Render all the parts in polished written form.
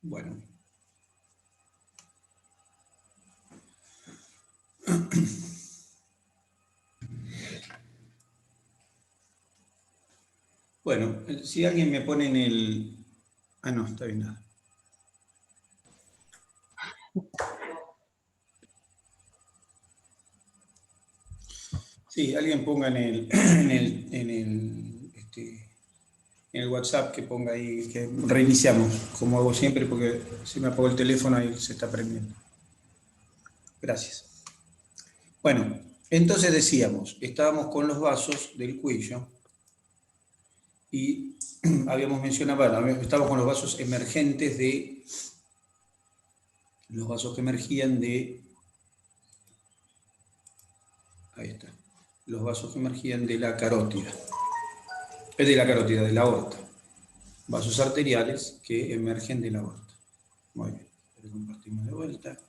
Bueno. Bueno, si alguien me pone en el... Ah, no, está bien nada. Sí, alguien ponga en el WhatsApp que ponga ahí, que reiniciamos, como hago siempre, porque se me apagó el teléfono y se está prendiendo. Gracias. Bueno, entonces decíamos, estábamos con los vasos del cuello y habíamos mencionado, bueno, estábamos con los vasos emergentes de, los vasos que emergían de, ahí está, los vasos que emergían de la carótida, de la aorta, vasos arteriales que emergen de la aorta. Muy bien, lo compartimos de vuelta.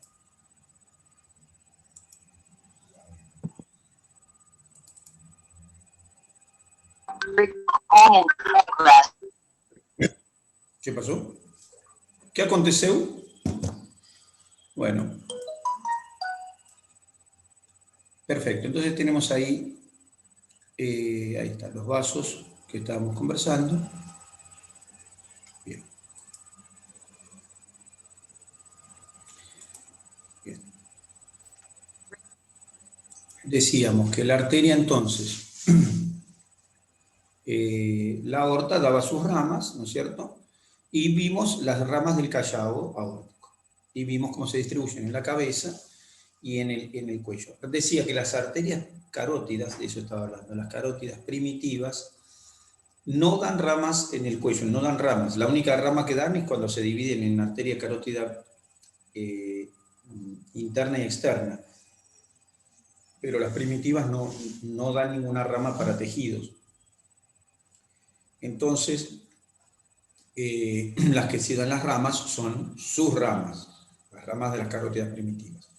¿Qué pasó? ¿Qué aconteceu? Bueno, perfecto. Entonces tenemos ahí, ahí están los vasos que estábamos conversando. Bien. Bien. Decíamos que la arteria entonces, la aorta daba sus ramas, ¿no es cierto? Y vimos las ramas del callado aórtico. Y vimos cómo se distribuyen en la cabeza y en el cuello. Decía que las arterias carótidas, de eso estaba hablando, las carótidas primitivas, no dan ramas en el cuello, no dan ramas. La única rama que dan es cuando se dividen en arteria carótida interna y externa. Pero las primitivas no dan ninguna rama para tejidos. Entonces, las que sí dan las ramas son sus ramas, las ramas de las carótidas primitivas.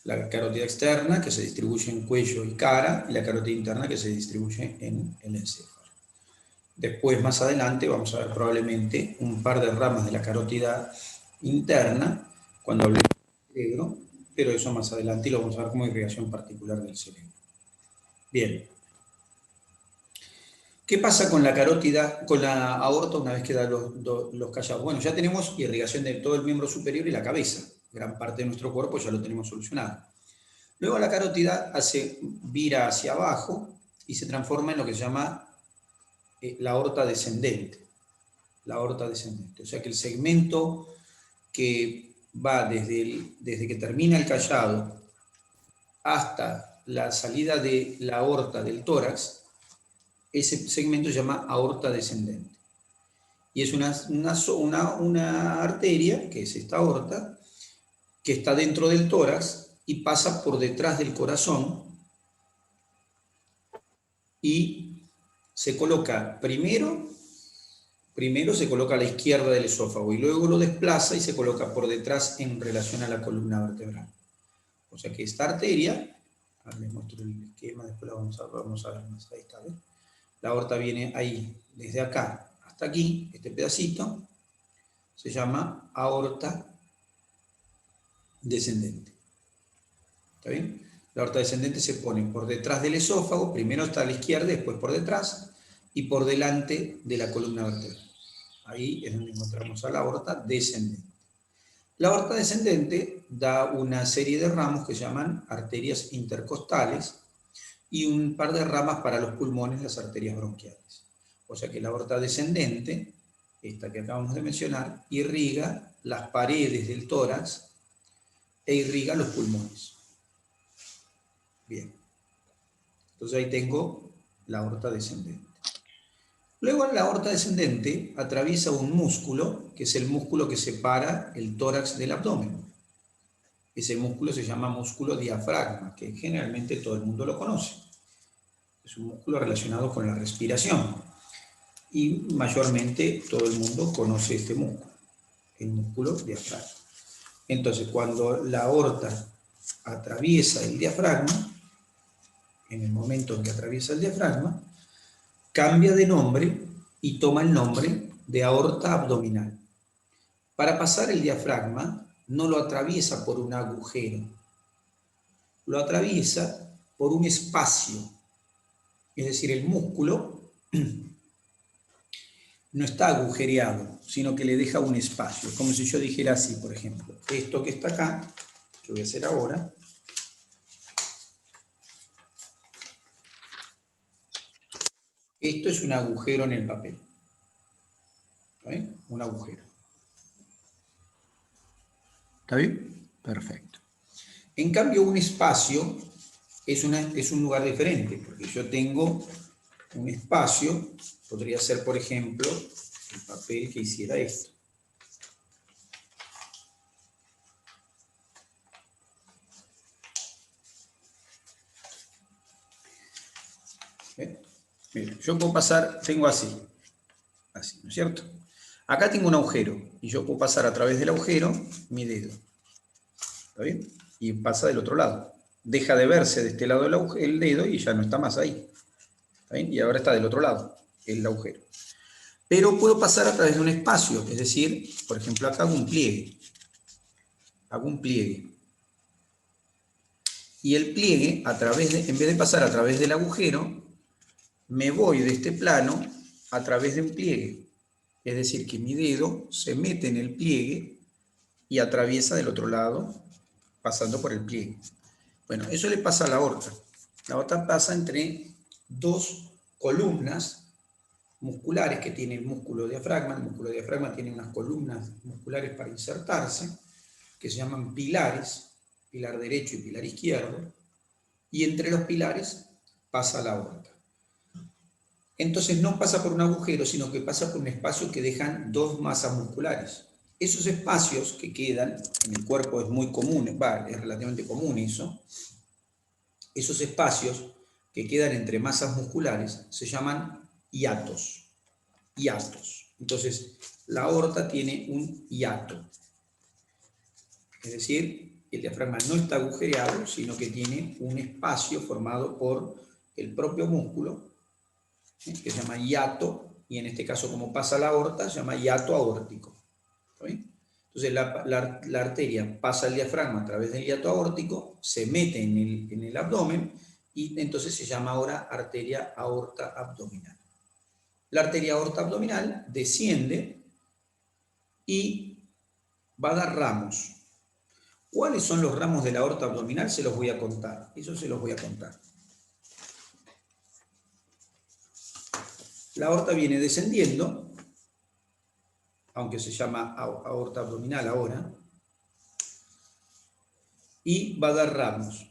La carótida externa, que se distribuye en cuello y cara, y la carótida interna, que se distribuye en el encéfalo. Después, más adelante, vamos a ver probablemente un par de ramas de la carótida interna, cuando hablemos del cerebro, pero eso más adelante y lo vamos a ver como irrigación particular del cerebro. Bien. ¿Qué pasa con la carótida, con la aorta una vez que da los callados? Bueno, ya tenemos irrigación de todo el miembro superior y la cabeza. Gran parte de nuestro cuerpo ya lo tenemos solucionado. Luego la carótida vira hacia abajo y se transforma en lo que se llama la aorta descendente. La aorta descendente. O sea que el segmento que va desde que termina el callado hasta la salida de la aorta del tórax, ese segmento se llama aorta descendente. Y es una arteria, que es esta aorta, que está dentro del tórax y pasa por detrás del corazón y se coloca primero se coloca a la izquierda del esófago y luego lo desplaza y se coloca por detrás en relación a la columna vertebral. O sea que esta arteria, ahora les muestro el esquema, después la vamos a ver más, ahí está, ¿ves? La aorta viene ahí, desde acá hasta aquí, este pedacito, se llama aorta descendente. ¿Está bien? La aorta descendente se pone por detrás del esófago, primero está a la izquierda, después por detrás, y por delante de la columna vertebral. Ahí es donde encontramos a la aorta descendente. La aorta descendente da una serie de ramos que se llaman arterias intercostales y un par de ramas para los pulmones, las arterias bronquiales. O sea que la aorta descendente, esta que acabamos de mencionar, irriga las paredes del tórax e irriga los pulmones. Bien. Entonces ahí tengo la aorta descendente. Luego la aorta descendente atraviesa un músculo, que es el músculo que separa el tórax del abdomen. Ese músculo se llama músculo diafragma, que generalmente todo el mundo lo conoce. Es un músculo relacionado con la respiración. Y mayormente todo el mundo conoce este músculo, el músculo diafragma. Entonces, cuando la aorta atraviesa el diafragma, en el momento en que atraviesa el diafragma, cambia de nombre y toma el nombre de aorta abdominal. Para pasar el diafragma, no lo atraviesa por un agujero, lo atraviesa por un espacio. Es decir, el músculo no está agujereado, sino que le deja un espacio. Como si yo dijera así, por ejemplo. Esto que está acá, que voy a hacer ahora, esto es un agujero en el papel. ¿Está bien? Un agujero. ¿Está bien? Perfecto. En cambio, un espacio es un lugar diferente, porque yo tengo un espacio, podría ser, por ejemplo, el papel que hiciera esto. Mira, yo puedo pasar, tengo así, ¿no es cierto? Acá tengo un agujero, y yo puedo pasar a través del agujero mi dedo. ¿Está bien? Y pasa del otro lado. Deja de verse de este lado el dedo y ya no está más ahí. ¿Está bien? Y ahora está del otro lado, el agujero. Pero puedo pasar a través de un espacio, es decir, por ejemplo, acá hago un pliegue. Hago un pliegue. Y el pliegue, en vez de pasar a través del agujero, me voy de este plano a través de un pliegue. Es decir, que mi dedo se mete en el pliegue y atraviesa del otro lado, pasando por el pliegue. Bueno, eso le pasa a la aorta. La aorta pasa entre dos columnas musculares que tiene el músculo diafragma. El músculo diafragma tiene unas columnas musculares para insertarse, que se llaman pilares, pilar derecho y pilar izquierdo, y entre los pilares pasa la aorta. Entonces no pasa por un agujero, sino que pasa por un espacio que dejan dos masas musculares. Esos espacios que quedan, en el cuerpo es muy común, es relativamente común eso, esos espacios que quedan entre masas musculares se llaman hiatos. Hiatos. Entonces, la aorta tiene un hiato. Es decir, el diafragma no está agujereado, sino que tiene un espacio formado por el propio músculo, que se llama hiato, y en este caso, como pasa la aorta, se llama hiato aórtico. ¿Está bien? Entonces, la arteria pasa el diafragma a través del hiato aórtico, se mete en el abdomen, y entonces se llama ahora arteria aorta abdominal. La arteria aorta abdominal desciende y va a dar ramos. ¿Cuáles son los ramos de la aorta abdominal? Se los voy a contar. Eso se los voy a contar. La aorta viene descendiendo, aunque se llama aorta abdominal ahora, y va a dar ramos.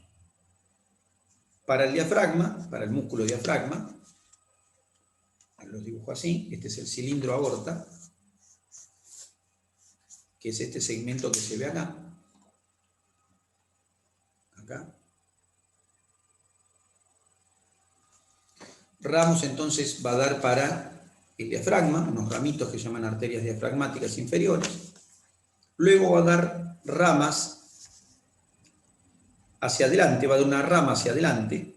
Para el diafragma, para el músculo diafragma, los dibujo así, este es el cilindro aorta, que es este segmento que se ve acá. Acá. Ramos entonces va a dar para el diafragma, unos ramitos que se llaman arterias diafragmáticas inferiores. Luego va a dar ramas hacia adelante, va a dar una rama hacia adelante,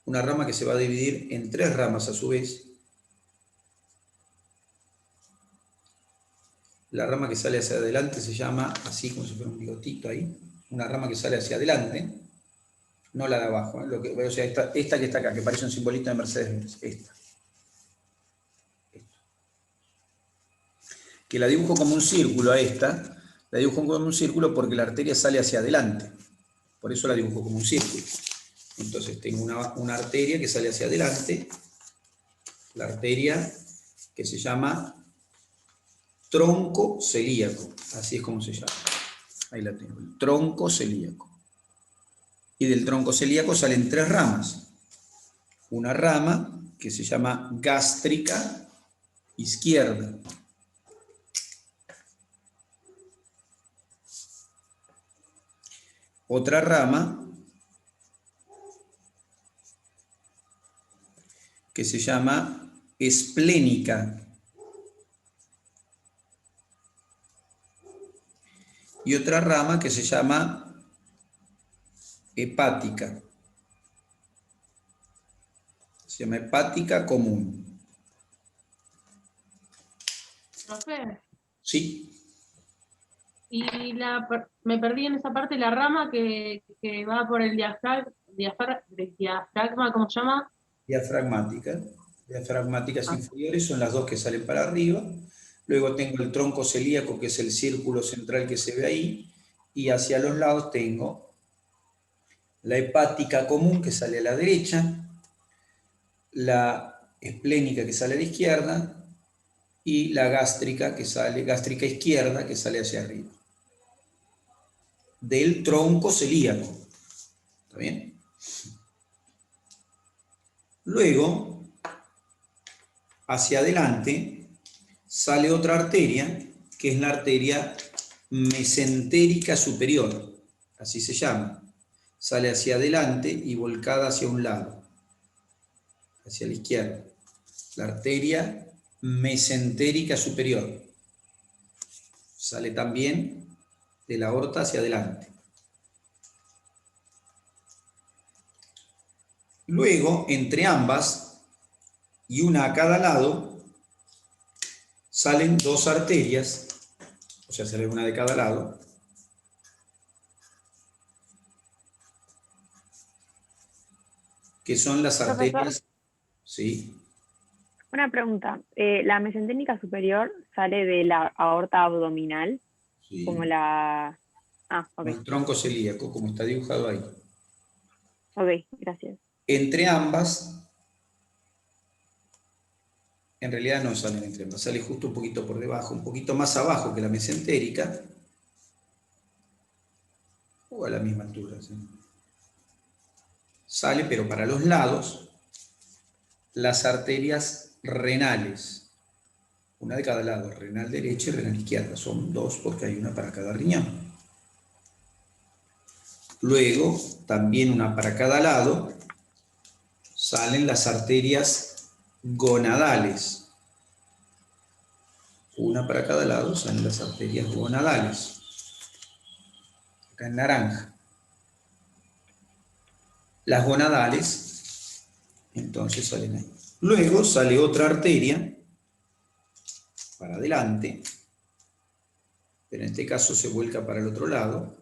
una rama que se va a dividir en tres ramas a su vez. La rama que sale hacia adelante se llama, así como si fuera un bigotito ahí, una rama que sale hacia adelante, no la de abajo, o sea, esta que está acá, que parece un simbolito de Mercedes-Benz, esta. Que la dibujo como un círculo a esta, la dibujo como un círculo porque la arteria sale hacia adelante, por eso la dibujo como un círculo. Entonces tengo una arteria que sale hacia adelante, la arteria que se llama tronco celíaco, así es como se llama. Ahí la tengo, el tronco celíaco. Y del tronco celíaco salen tres ramas. Una rama que se llama gástrica izquierda. Otra rama que se llama esplénica. Y otra rama que se llama hepática. Se llama hepática común. ¿Profe? Sí. Me perdí en esa parte, la rama que va por el diafragma, ¿cómo se llama? Diafragmática. Diafragmáticas Ah, inferiores son las dos que salen para arriba. Luego tengo el tronco celíaco, que es el círculo central que se ve ahí. Y hacia los lados tengo la hepática común, que sale a la derecha, la esplénica, que sale a la izquierda, y la gástrica, gástrica izquierda, que sale hacia arriba. Del tronco celíaco. ¿Está bien? Luego, hacia adelante, sale otra arteria, que es la arteria mesentérica superior, así se llama. Sale hacia adelante y volcada hacia un lado, hacia la izquierda. La arteria mesentérica superior. Sale también de la aorta hacia adelante. Luego, entre ambas, y una a cada lado, salen dos arterias, o sea, sale una de cada lado, que son las Profesor, arterias, ¿sí? una pregunta. ¿La mesenténica superior sale de la aorta abdominal? Como Sí. la... Ah, ok. El tronco celíaco, como está dibujado ahí. Ok, gracias. Entre ambas, en realidad no salen entre ambas, sale justo un poquito por debajo, un poquito más abajo que la mesentérica, o a la misma altura. ¿Sí? Sale, pero para los lados, las arterias renales. Una de cada lado, renal derecha y renal izquierda. Son dos porque hay una para cada riñón. Luego, también una para cada lado, salen las arterias gonadales. Una para cada lado salen las arterias gonadales. Acá en naranja. Las gonadales, entonces salen ahí. Luego sale otra arteria para adelante, pero en este caso se vuelca para el otro lado,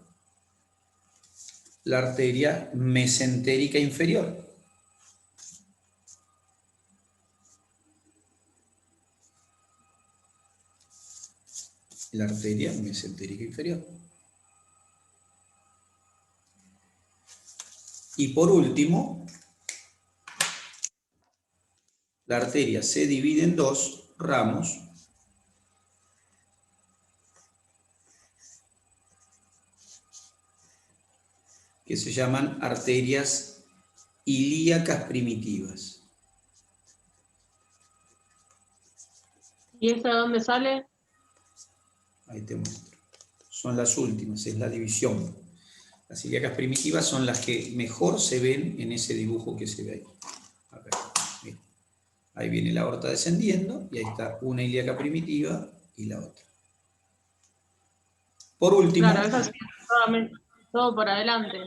la arteria mesentérica inferior. La arteria mesentérica inferior. Y por último, la arteria se divide en dos ramos que se llaman arterias ilíacas primitivas. ¿y esa de dónde sale? Ahí te muestro. Son las últimas, es la división. Las ilíacas primitivas son las que mejor se ven en ese dibujo que se ve ahí. Acá, miren. Ahí viene la aorta descendiendo y ahí está una ilíaca primitiva y la otra. Por último, Claro, esa sí, todo por adelante.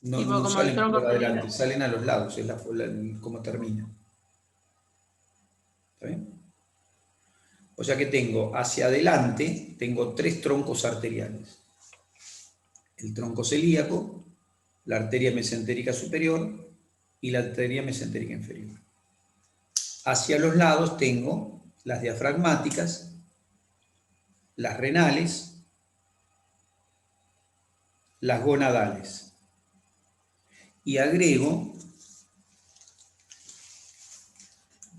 no, Tipo no como el salen tronco por celíaco. adelante, salen a los lados, es como termina. ¿Está bien? O sea que tengo hacia adelante, tengo tres troncos arteriales. El tronco celíaco, la arteria mesentérica superior y la arteria mesentérica inferior. Hacia los lados tengo las diafragmáticas, las renales, las gonadales. Y agrego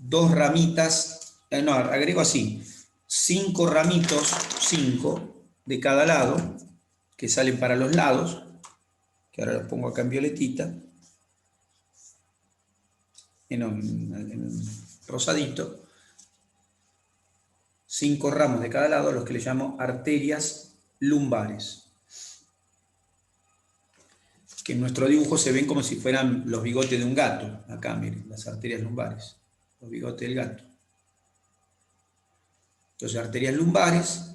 dos ramitas, agrego así, 5 ramitos, 5 de cada lado, que salen para los lados, que ahora los pongo acá en violetita, en rosadito, 5 ramos de cada lado, los que le llamo arterias lumbares, que en nuestro dibujo se ven como si fueran los bigotes de un gato. Acá, miren, las arterias lumbares, los bigotes del gato. Entonces, arterias lumbares,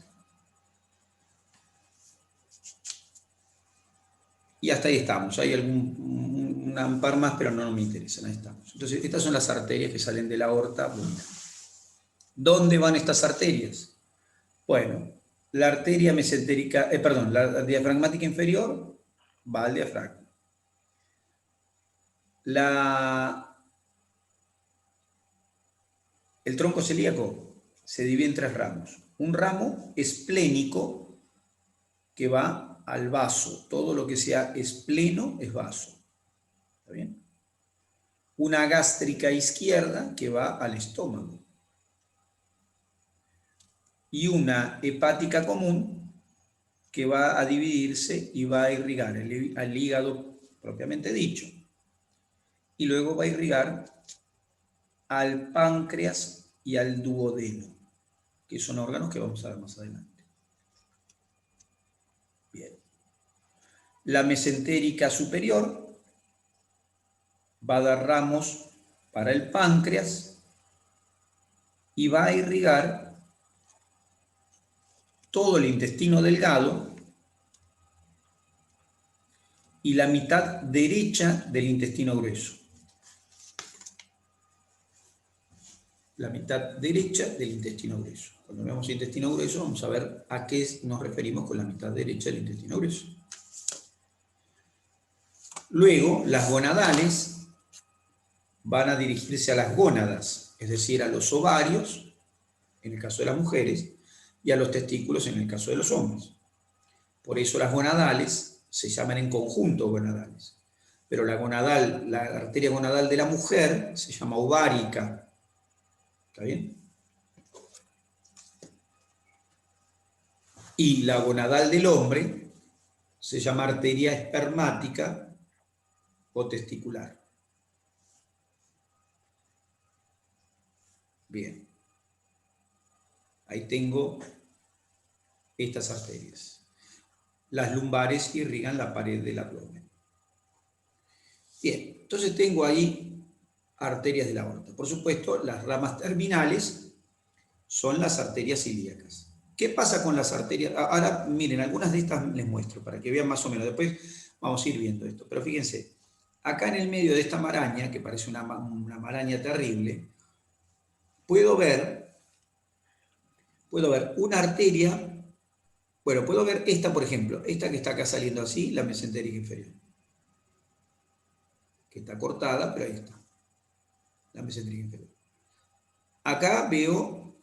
y hasta ahí estamos. Hay un par más, pero no me interesan. Ahí estamos. Entonces, estas son las arterias que salen de la aorta abdominal. ¿Dónde van estas arterias? Bueno, La arteria mesentérica, perdón, la diafragmática inferior va al diafragma. El tronco celíaco se divide en 3 ramos. Un ramo esplénico que va al vaso. Todo lo que sea espleno es vaso. ¿Está bien? Una gástrica izquierda que va al estómago. Y una hepática común que va a dividirse y va a irrigar al hígado propiamente dicho. Y luego va a irrigar al páncreas y al duodeno, que son órganos que vamos a ver más adelante. Bien. La mesentérica superior va a dar ramos para el páncreas y va a irrigar todo el intestino delgado y la mitad derecha del intestino grueso. La mitad derecha del intestino grueso. Cuando vemos intestino grueso, vamos a ver a qué nos referimos con la mitad derecha del intestino grueso. Luego, las gonadales van a dirigirse a las gónadas, es decir, a los ovarios, en el caso de las mujeres, y a los testículos, en el caso de los hombres. Por eso las gonadales se llaman en conjunto gonadales. Pero la arteria gonadal de la mujer se llama ovárica. ¿Está bien? Y la gonadal del hombre se llama arteria espermática o testicular. Bien. Ahí tengo estas arterias. Las lumbares irrigan la pared del abdomen. Bien, entonces tengo ahí arterias de la aorta. Por supuesto, las ramas terminales son las arterias ilíacas. ¿Qué pasa con las arterias? Ahora, miren, algunas de estas les muestro para que vean más o menos. Después vamos a ir viendo esto. Pero fíjense, acá en el medio de esta maraña, que parece una maraña terrible, puedo ver una arteria. Bueno, puedo ver esta, por ejemplo, esta que está acá saliendo así, la mesentérica inferior. Que está cortada, pero ahí está. La mesentérica inferior. Acá veo,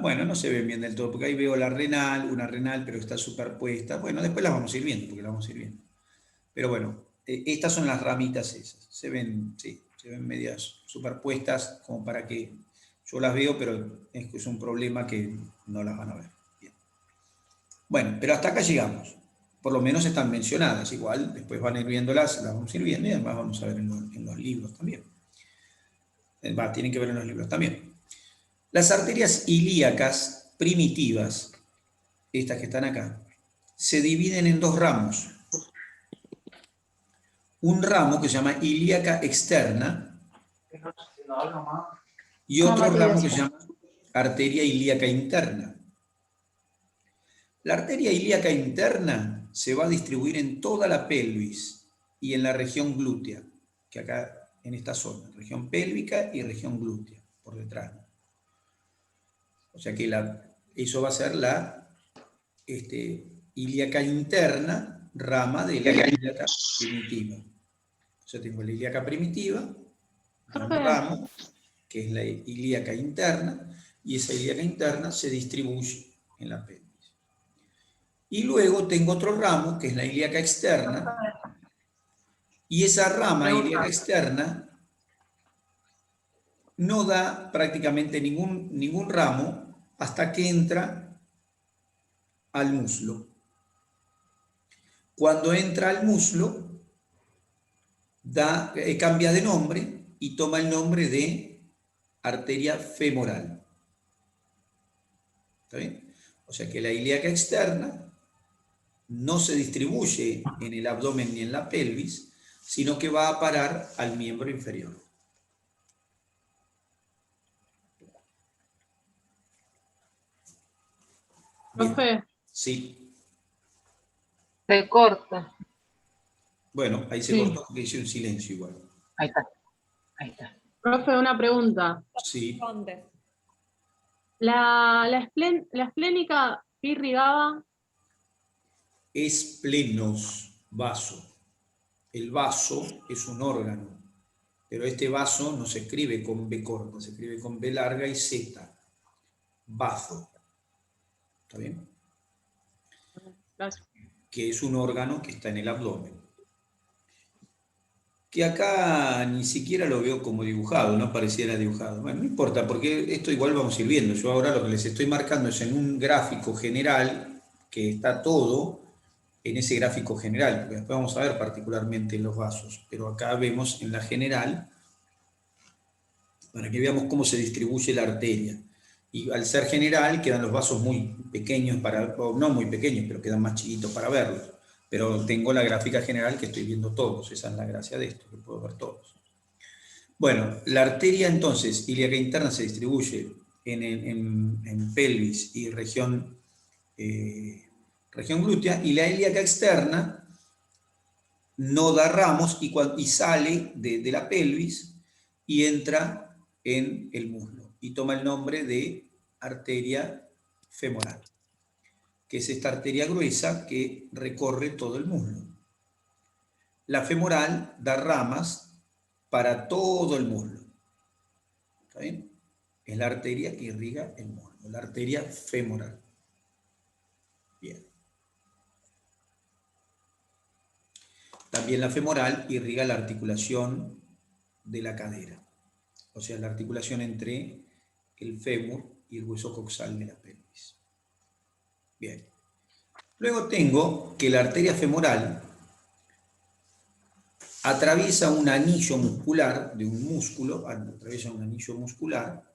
bueno, no se ve bien del todo, porque ahí veo una renal, pero está superpuesta. Bueno, después las vamos a ir viendo, porque las vamos a ir viendo. Pero bueno, estas son las ramitas esas. Se ven, sí, se ven medias superpuestas, como para que yo las veo, pero es un problema que no las van a ver. Bien. Bueno, pero hasta acá llegamos. Por lo menos están mencionadas. Igual, después van a ir viéndolas, las vamos a ir viendo y además vamos a ver en los libros también. Tienen que ver en los libros también. Las arterias ilíacas primitivas, estas que están acá, se dividen en 2 ramos. Un ramo que se llama ilíaca externa y otro ramo que se llama arteria ilíaca interna. La arteria ilíaca interna se va a distribuir en toda la pelvis y en la región glútea, que acá en esta zona, región pélvica y región glútea, por detrás. O sea que eso va a ser la ilíaca interna, rama de la ilíaca primitiva. O sea, tengo la ilíaca primitiva, un ramo, que es la ilíaca interna, y esa ilíaca interna se distribuye en la pelvis. Y luego tengo otro ramo, que es la ilíaca externa, y esa rama ilíaca externa no da prácticamente ningún ramo hasta que entra al muslo. Cuando entra al muslo, cambia de nombre y toma el nombre de arteria femoral. ¿Está bien? O sea que la ilíaca externa no se distribuye en el abdomen ni en la pelvis, sino que va a parar al miembro inferior. Profe. Sí. Se corta. Bueno, ahí se cortó porque hice un silencio igual. Ahí está. Ahí está. Profe, una pregunta. Sí. La esplénica que irrigaba, Esplenos, vaso. El vaso es un órgano, pero este vaso no se escribe con B corta, se escribe con B larga y Z. Bazo. ¿Está bien? las- Que es un órgano que está en el abdomen. Que acá ni siquiera lo veo como dibujado, no pareciera dibujado. Bueno, no importa, porque esto igual vamos a ir viendo. Yo ahora lo que les estoy marcando es en un gráfico general que está todo en ese gráfico general, porque después vamos a ver particularmente los vasos, pero acá vemos en la general, para que veamos cómo se distribuye la arteria. Y al ser general quedan los vasos muy pequeños, o no muy pequeños, pero quedan más chiquitos para verlos. Pero tengo la gráfica general que estoy viendo todos, esa es la gracia de esto, que puedo ver todos. Bueno, la arteria entonces ilíaca interna se distribuye en pelvis y región glútea, y la ilíaca externa no da ramos y sale de la pelvis y entra en el muslo y toma el nombre de arteria femoral, que es esta arteria gruesa que recorre todo el muslo. La femoral da ramas para todo el muslo. ¿Está bien? Es la arteria que irriga el muslo, la arteria femoral. Bien. También la femoral irriga la articulación de la cadera, o sea, la articulación entre el fémur y el hueso coxal de la pelvis. Bien. Luego tengo que la arteria femoral atraviesa un anillo muscular de un músculo, atraviesa un anillo muscular,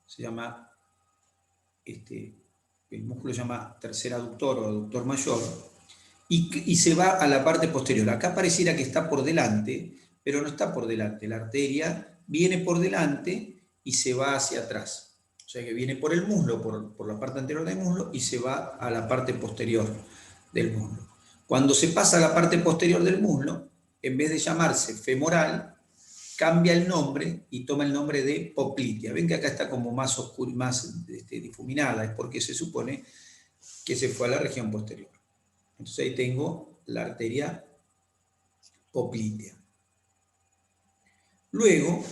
se llama, el músculo se llama tercer aductor o aductor mayor, y se va a la parte posterior. Acá pareciera que está por delante, pero no está por delante. La arteria viene por delante y se va hacia atrás. O sea que viene por el muslo, por la parte anterior del muslo, y se va a la parte posterior del muslo. Cuando se pasa a la parte posterior del muslo, en vez de llamarse femoral, cambia el nombre y toma el nombre de poplitea. Ven que acá está como más oscura, más difuminada, es porque se supone que se fue a la región posterior. Entonces ahí tengo la arteria poplitea. Luego,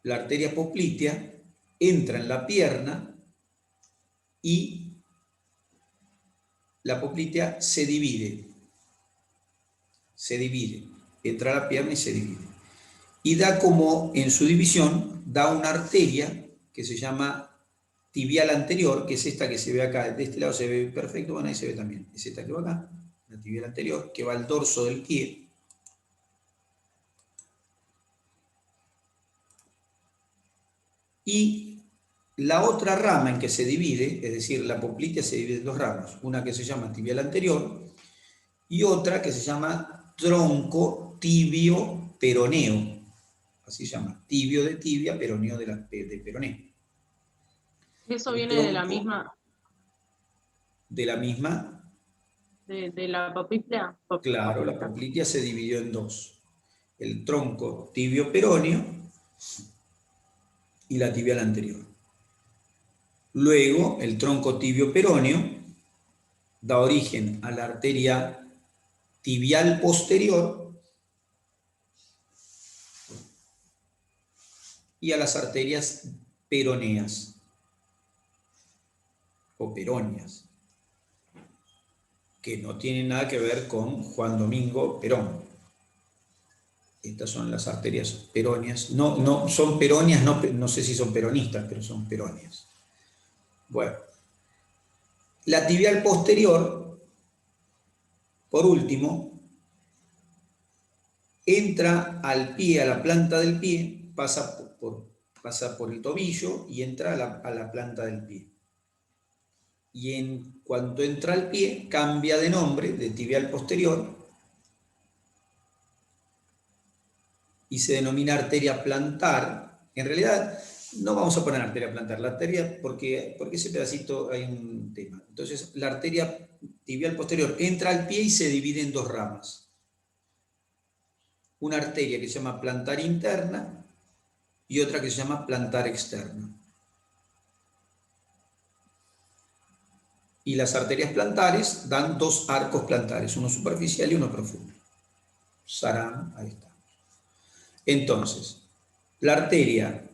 la arteria poplitea entra en la pierna y la poplitea se divide. Se divide. Entra a la pierna y se divide. Y da como, en su división, da una arteria que se llama tibial anterior, que es esta que se ve acá. De este lado se ve perfecto, bueno, ahí se ve también. Es esta que va acá, la tibial anterior, que va al dorso del pie. Y la otra rama en que se divide, es decir, la poplitea se divide en dos ramas, una que se llama tibial anterior y otra que se llama tronco tibio peroneo, así se llama, tibio de tibia, peroneo de peroneo. eso El viene de la tronco de la misma, de la poplitea. claro, la poplitea se dividió en dos, el tronco tibio peroneo y la tibial anterior. Luego, el tronco tibio peroneo da origen a la arteria tibial posterior y a las arterias peroneas o peroneas, que no tienen nada que ver con Juan Domingo Perón. Estas son las arterias peroneas. No son peroneas, no sé si son peronistas, pero son peroneas. Bueno, la tibial posterior, por último, entra al pie, a la planta del pie, pasa por el tobillo y entra a la planta del pie. Y en cuanto entra al pie, cambia de nombre, de tibial posterior, y se denomina arteria plantar. En realidad, no vamos a poner arteria plantar, la arteria, porque ese pedacito hay un tema. Entonces, la arteria tibial posterior entra al pie y se divide en dos ramas. Una arteria que se llama plantar interna y otra que se llama plantar externa. Y las arterias plantares dan 2 arcos plantares, uno superficial y uno profundo. Sarán, ahí está. Entonces, la arteria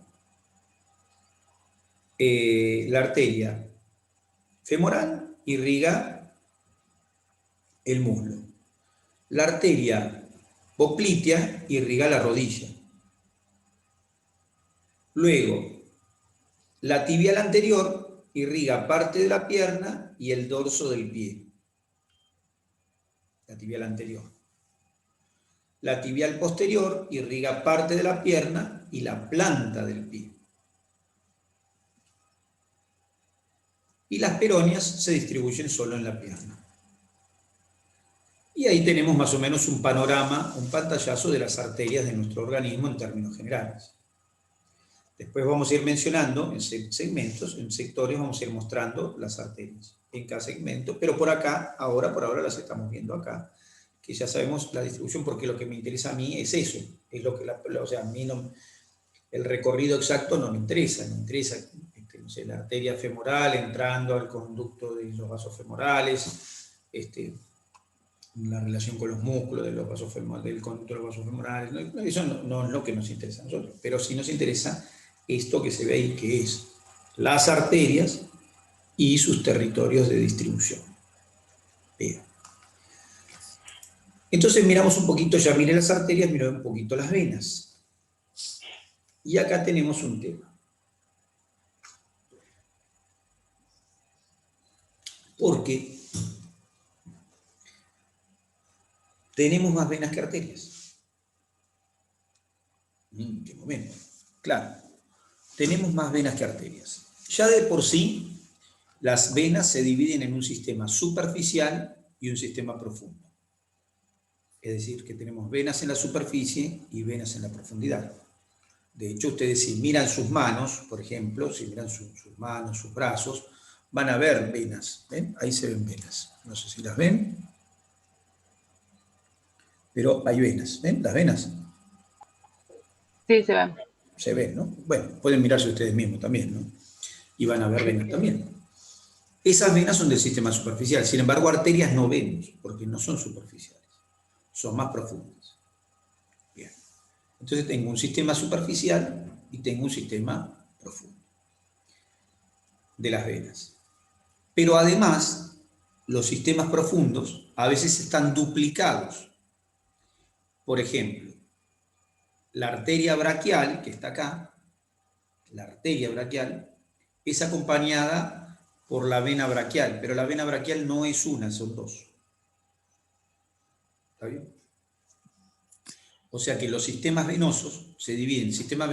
femoral irriga el muslo. La arteria poplitea irriga la rodilla. Luego, la tibial anterior irriga parte de la pierna y el dorso del pie. La tibial anterior. La tibial posterior irriga parte de la pierna y la planta del pie. Y las peroneas se distribuyen solo en la pierna. Y ahí tenemos más o menos un panorama, un pantallazo de las arterias de nuestro organismo en términos generales. Después vamos a ir mencionando en segmentos, en sectores, vamos a ir mostrando las arterias en cada segmento, pero por acá, por ahora las estamos viendo acá, que ya sabemos la distribución, porque lo que me interesa a mí es eso, es lo que o sea, a mí no, el recorrido exacto no me interesa, no sé, la arteria femoral entrando al conducto de los vasos femorales, la relación con los músculos de los vasos femorales, del conducto de los vasos femorales, ¿no? Eso no es lo que nos interesa a nosotros, pero sí nos interesa esto que se ve ahí, que es las arterias y sus territorios de distribución. Bien. Entonces miramos un poquito, ya miré las arterias, miré un poquito las venas. Y acá tenemos un tema. Porque tenemos más venas que arterias. ¿En qué momento? Claro, tenemos más venas que arterias. Ya de por sí, las venas se dividen en un sistema superficial y un sistema profundo. Es decir, que tenemos venas en la superficie y venas en la profundidad. De hecho, ustedes si miran sus manos, por ejemplo, si miran sus manos, sus brazos, van a ver venas. ¿Ven? Ahí se ven venas. No sé si las ven. Pero hay venas. ¿Ven? Las venas. Sí, se ven. Se ven, ¿no? Bueno, pueden mirarse ustedes mismos también, ¿no? Y van a ver venas también. Esas venas son del sistema superficial. Sin embargo, arterias no vemos, porque no son superficiales. Son más profundas. Bien. Entonces tengo un sistema superficial y tengo un sistema profundo de las venas. Pero además, los sistemas profundos a veces están duplicados. Por ejemplo, la arteria braquial, que está acá, la arteria braquial, es acompañada por la vena braquial, pero la vena braquial no es una, son 2. ¿Está bien? O sea que los sistemas venosos se dividen en sistema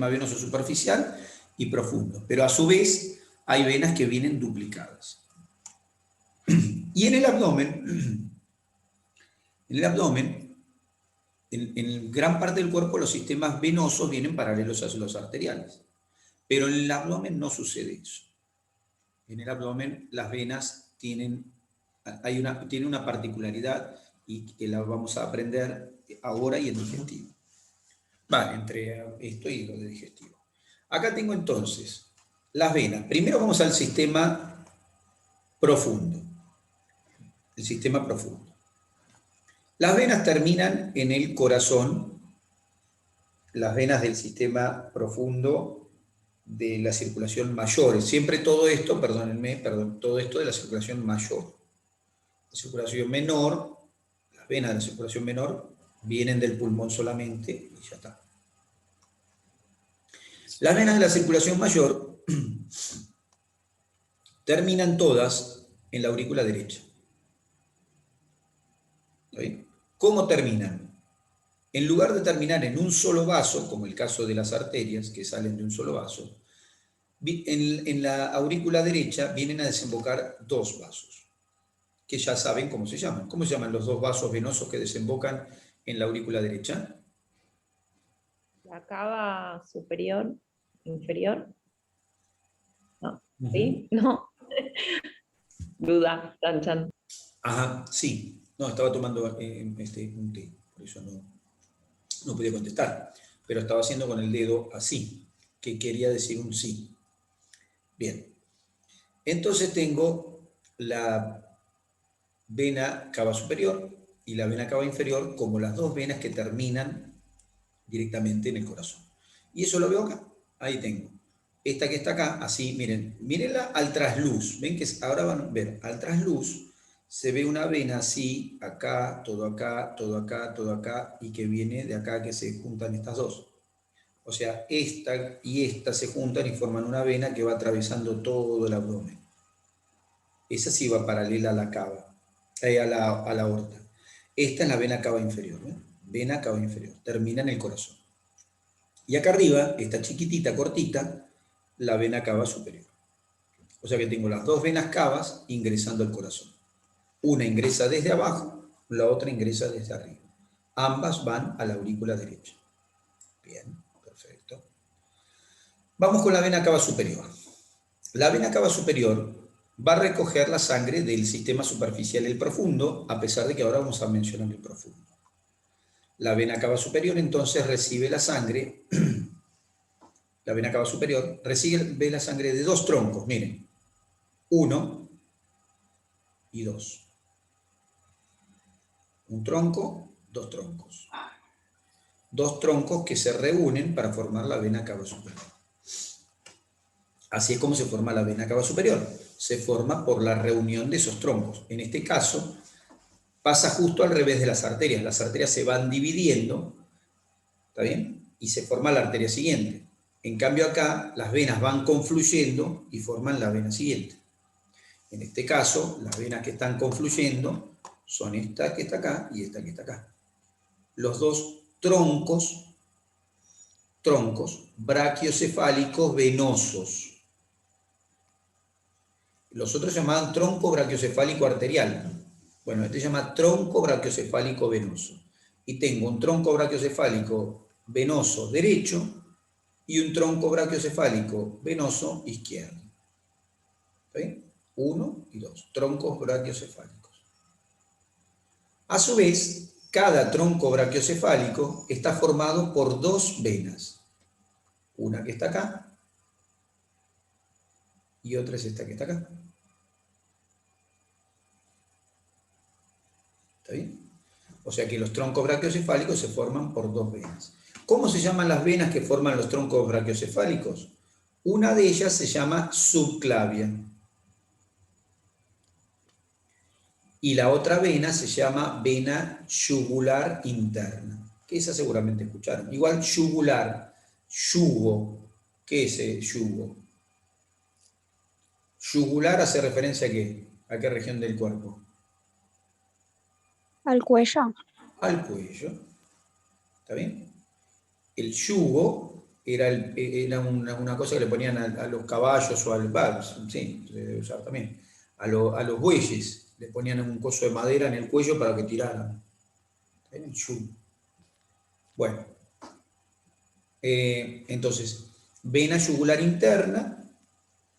venoso superficial y profundo, pero a su vez hay venas que vienen duplicadas. Y en el abdomen, en gran parte del cuerpo los sistemas venosos vienen paralelos a los arteriales, pero en el abdomen no sucede eso. En el abdomen las venas tienen una particularidad y que la vamos a aprender ahora y en digestivo. Vale, entre esto y lo de digestivo. Acá tengo entonces las venas. Primero vamos al sistema profundo. El sistema profundo. Las venas terminan en el corazón, las venas del sistema profundo de la circulación mayor. Siempre todo esto, todo esto de la circulación mayor. La circulación menor, las venas de la circulación menor vienen del pulmón solamente y ya está. Las venas de la circulación mayor terminan todas en la aurícula derecha. ¿Está bien? ¿Cómo terminan? En lugar de terminar en un solo vaso, como el caso de las arterias que salen de un solo vaso, en la aurícula derecha vienen a desembocar 2 vasos, que ya saben cómo se llaman. ¿Cómo se llaman los 2 vasos venosos que desembocan en la aurícula derecha? La cava superior, inferior. No, ¿sí? No. Duda, chan, chan. Ajá, sí. No, estaba tomando un té, por eso no podía contestar. Pero estaba haciendo con el dedo así, que quería decir un sí. Bien. Entonces tengo la vena cava superior y la vena cava inferior como las dos venas que terminan directamente en el corazón. Y eso lo veo acá. Ahí tengo. Esta que está acá, así, miren, mírenla al trasluz. Ven que ahora van a ver, al trasluz se ve una vena así, acá, todo acá, todo acá, todo acá, y que viene de acá que se juntan estas dos. O sea, esta y esta se juntan y forman una vena que va atravesando todo el abdomen. Esa sí va paralela a la cava, a la aorta. Esta es la vena cava inferior, ¿eh? Vena cava inferior, termina en el corazón. Y acá arriba, esta chiquitita, cortita, la vena cava superior. O sea que tengo las dos venas cavas ingresando al corazón. Una ingresa desde abajo, la otra ingresa desde arriba. Ambas van a la aurícula derecha. Bien, perfecto. Vamos con la vena cava superior. La vena cava superior va a recoger la sangre del sistema superficial y el profundo, a pesar de que ahora vamos a mencionar el profundo. La vena cava superior entonces recibe la sangre, la vena cava superior recibe la sangre de dos troncos, miren, 1 y 2. Un tronco, dos troncos. Dos troncos que se reúnen para formar la vena cava superior. Así es como se forma la vena cava superior. Se forma por la reunión de esos troncos. En este caso, pasa justo al revés de las arterias. Las arterias se van dividiendo, ¿está bien? Y se forma la arteria siguiente. En cambio acá, las venas van confluyendo y forman la vena siguiente. En este caso, las venas que están confluyendo son esta que está acá y esta que está acá. Los dos troncos brachiocefálicos venosos. Los otros se llamaban tronco brachiocefálico arterial. Bueno, este se llama tronco brachiocefálico venoso. Y tengo un tronco brachiocefálico venoso derecho y un tronco brachiocefálico venoso izquierdo. ¿Está bien? 1 y 2, troncos brachiocefálicos. A su vez, cada tronco brachiocefálico está formado por dos venas. Una que está acá y otra es esta que está acá. ¿Está bien? O sea que los troncos brachiocefálicos se forman por dos venas. ¿Cómo se llaman las venas que forman los troncos brachiocefálicos? Una de ellas se llama subclavia. Y la otra vena se llama vena yugular interna, que esa seguramente escucharon. Igual yugular, yugo, ¿qué es yugo? Yugular hace referencia a qué? ¿A qué región del cuerpo? Al cuello. Al cuello. ¿Está bien? El yugo era una cosa que le ponían a los caballos o al sí, se debe usar también. A los bueyes le ponían un coso de madera en el cuello para que tiraran. El yugo. Bueno. Entonces, vena yugular interna,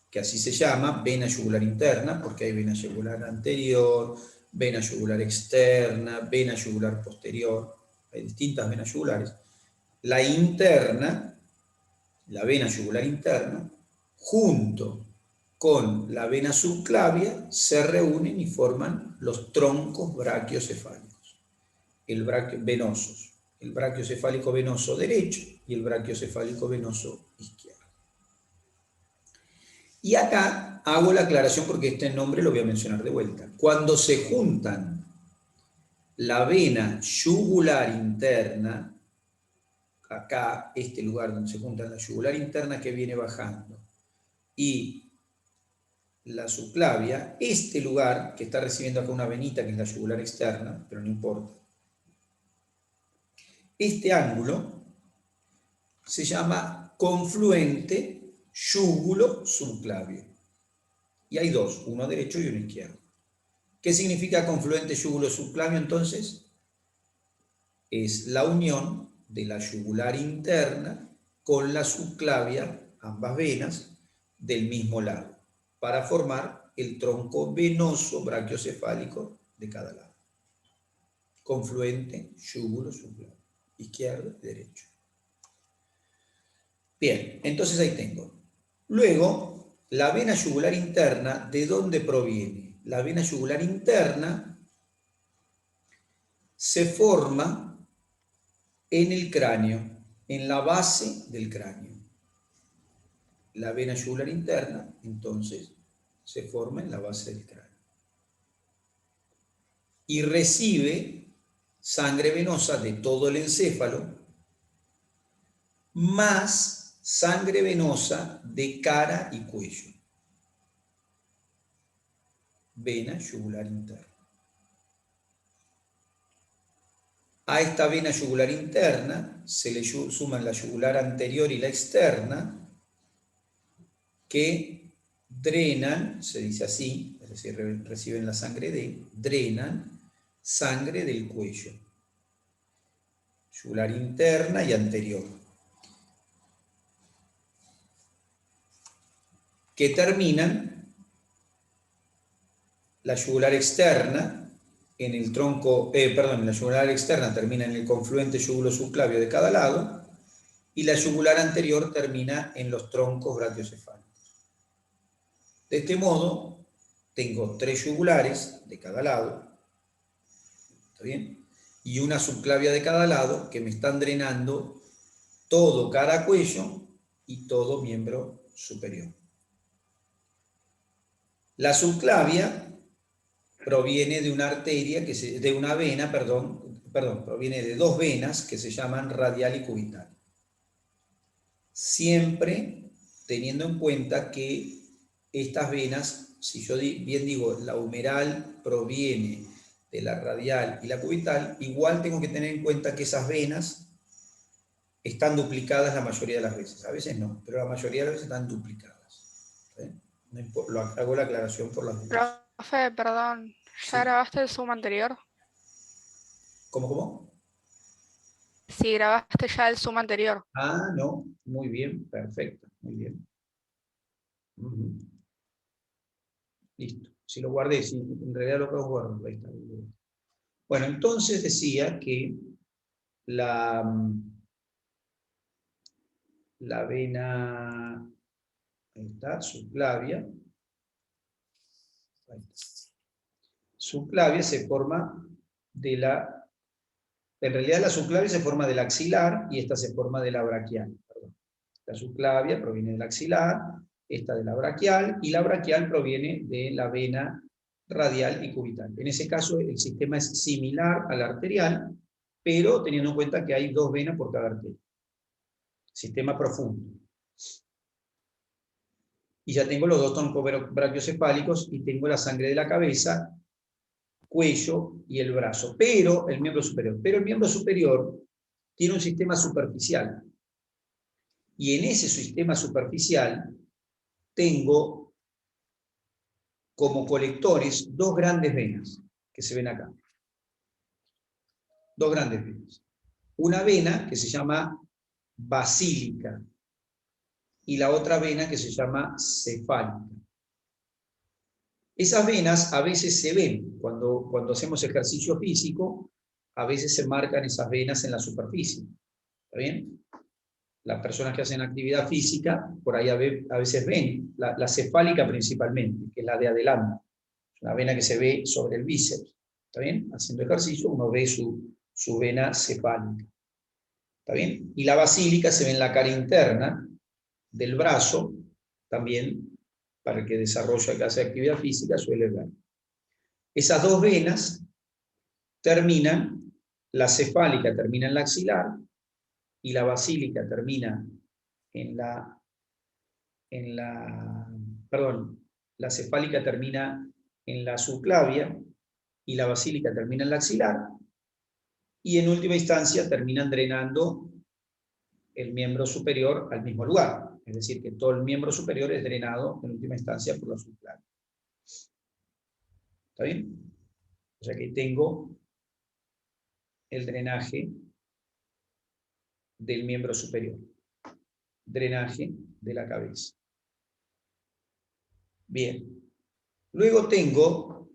que así se llama, vena yugular interna, porque hay vena yugular anterior, vena yugular externa, vena yugular posterior, hay distintas venas yugulares. La interna, la vena yugular interna, junto con la vena subclavia, se reúnen y forman los troncos brachiocefálicos, venosos, el brachiocefálico venoso derecho y el brachiocefálico venoso izquierdo. Y acá hago la aclaración porque este nombre lo voy a mencionar de vuelta. Cuando se juntan la vena yugular interna, acá, este lugar donde se juntan la yugular interna que viene bajando, y la subclavia, este lugar que está recibiendo acá una venita que es la yugular externa, pero no importa. Este ángulo se llama confluente yúgulo subclavio. Y hay dos, uno derecho y uno izquierdo. ¿Qué significa confluente yúgulo subclavio entonces? Es la unión de la yugular interna con la subclavia, ambas venas, del mismo lado, para formar el tronco venoso brachiocefálico de cada lado. Confluente yúgulo subclavio. Izquierdo y derecho. Bien, entonces ahí tengo. Luego la vena yugular interna, ¿de dónde proviene? La vena yugular interna se forma en el cráneo, en la base del cráneo. La vena yugular interna, entonces, se forma en la base del cráneo. Y recibe sangre venosa de todo el encéfalo, más sangre venosa de cara y cuello. Vena yugular interna. A esta vena yugular interna se le suman la yugular anterior y la externa, que drenan, se dice así, es decir, reciben la sangre drenan sangre del cuello. Yugular interna y anterior. Que terminan, la yugular externa, en el tronco, la yugular externa termina en el confluente yugulo-subclavio de cada lado, y la yugular anterior termina en los troncos brachiocefálicos. De este modo, tengo 3 yugulares de cada lado, ¿está bien? Y una subclavia de cada lado que me están drenando todo cara cuello y todo miembro superior. La subclavia proviene de una arteria, de una vena, proviene de 2 venas que se llaman radial y cubital. Siempre teniendo en cuenta que estas venas, si yo bien digo, la humeral proviene de la radial y la cubital, igual tengo que tener en cuenta que esas venas están duplicadas la mayoría de las veces. A veces no, pero la mayoría de las veces están duplicadas. ¿Sí? Lo hago la aclaración por las dudas. Profe, perdón, ¿ya Sí. grabaste el Zoom anterior? ¿Cómo? Sí, grabaste ya el Zoom anterior. Ah, no, muy bien, perfecto, muy bien. Listo, si lo guardé, si en realidad lo puedo guardar, ahí está. Bueno, entonces decía que la vena, ahí está, subclavia, subclavia se forma de en realidad la subclavia se forma del axilar y esta se forma de la braquial. Perdón. La subclavia proviene del axilar, esta de la braquial, y la braquial proviene de la vena radial y cubital. En ese caso el sistema es similar al arterial, pero teniendo en cuenta que hay 2 venas por cada arteria. Sistema profundo. Y ya tengo los 2 troncos brachiocefálicos y tengo la sangre de la cabeza, cuello y el brazo, pero el miembro superior tiene un sistema superficial. Y en ese sistema superficial tengo como colectores 2 grandes venas que se ven acá. 2 grandes venas. Una vena que se llama basílica y la otra vena que se llama cefálica. Esas venas a veces se ven, cuando hacemos ejercicio físico, a veces se marcan esas venas en la superficie. ¿Está bien? Las personas que hacen actividad física, por ahí a veces ven, la cefálica principalmente, que es la de adelante, una vena que se ve sobre el bíceps. ¿Está bien? Haciendo ejercicio uno ve su vena cefálica. ¿Está bien? Y la basílica se ve en la cara interna del brazo, también para el que desarrolla, que hace actividad física, suele ver. Esas 2 venas terminan, la cefálica termina en la axilar y la basílica termina la cefálica termina en la subclavia y la basílica termina en la axilar, y en última instancia terminan drenando el miembro superior al mismo lugar. Es decir, que todo el miembro superior es drenado en última instancia por la subclavia. ¿Está bien? O sea que tengo el drenaje del miembro superior. Drenaje de la cabeza. Bien. Luego tengo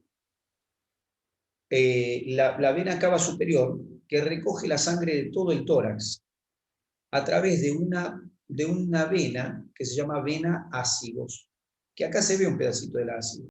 la vena cava superior que recoge la sangre de todo el tórax a través de una vena que se llama vena ácigos. que acá se ve un pedacito del ácido.